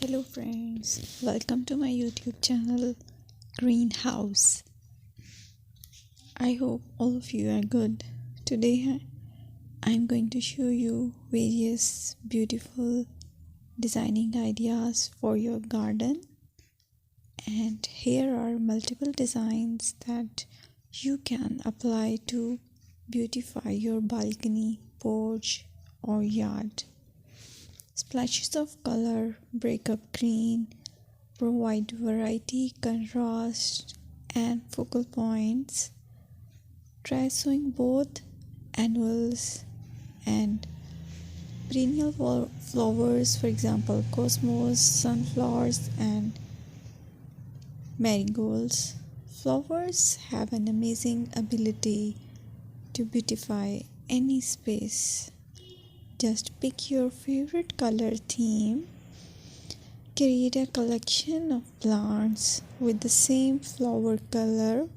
Hello friends, welcome to my YouTube channel Greenhouse. I hope all of you are good. Today I'm going to show you various beautiful designing ideas for your garden, and here are multiple designs that you can apply to beautify your balcony, porch or yard. Splashes of color break up green, provide variety, contrast, and focal points. Try sowing both annuals and perennial flowers, for example, cosmos, sunflowers, and marigolds. Flowers have an amazing ability to beautify any space. Just pick your favorite color theme. Create a collection of plants with the same flower color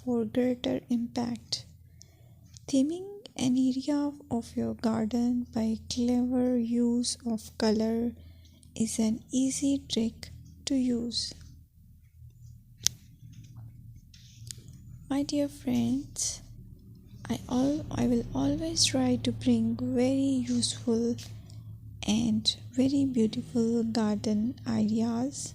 for greater impact. Theming an area of your garden by clever use of color is an easy trick to use. My dear friends, I will always try to bring very useful and very beautiful garden ideas.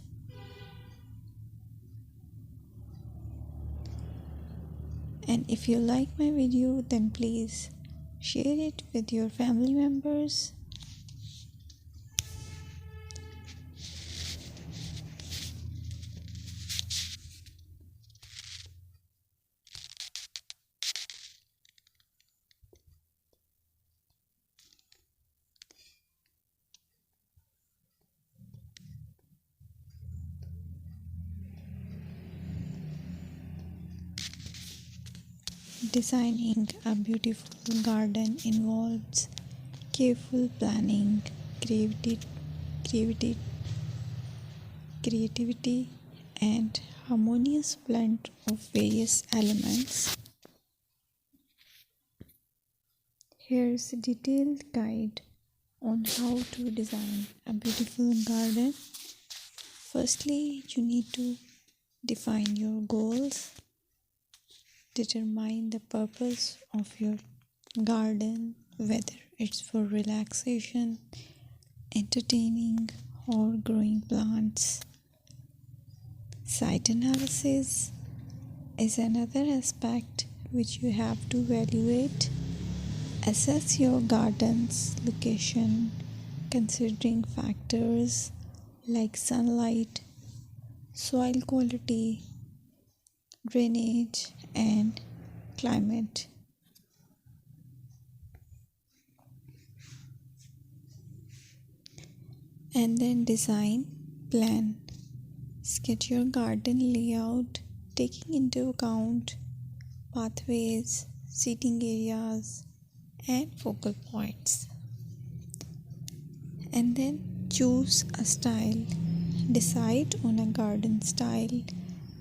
And if you like my video, then please share it with your family members. Designing a beautiful garden involves careful planning, creativity, creativity, and harmonious blend of various elements. Here's a detailed guide on how to design a beautiful garden. Firstly, you need to define your goals. Determine the purpose of your garden, whether it's for relaxation, entertaining, or growing plants. Site analysis is another aspect which you have to evaluate. Assess your garden's location, considering factors like sunlight, soil quality, drainage, and climate. And then design plan. Sketch your garden layout, taking into account pathways, seating areas, and focal points. And then choose a style. Decide on a garden style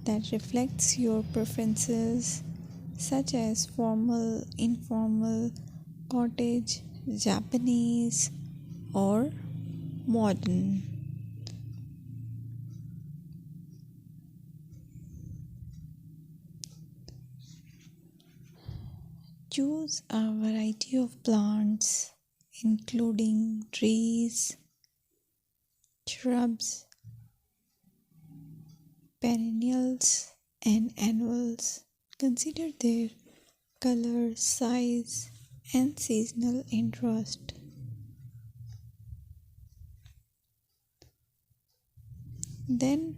that reflects your preferences, such as formal, informal, cottage, Japanese, or modern. Choose a variety of plants, including trees, shrubs, perennials, and annuals. Consider their color, size, and seasonal interest. Then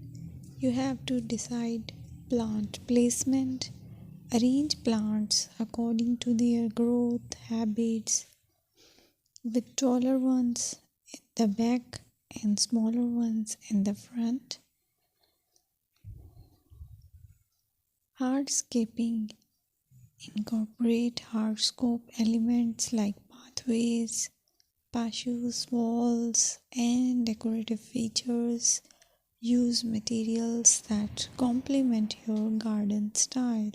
you have to decide plant placement. Arrange plants according to their growth habits, with taller ones in the back and smaller ones in the front. Hardscaping. Incorporate hardscape elements like pathways, patios, walls, and decorative features. Use materials that complement your garden style.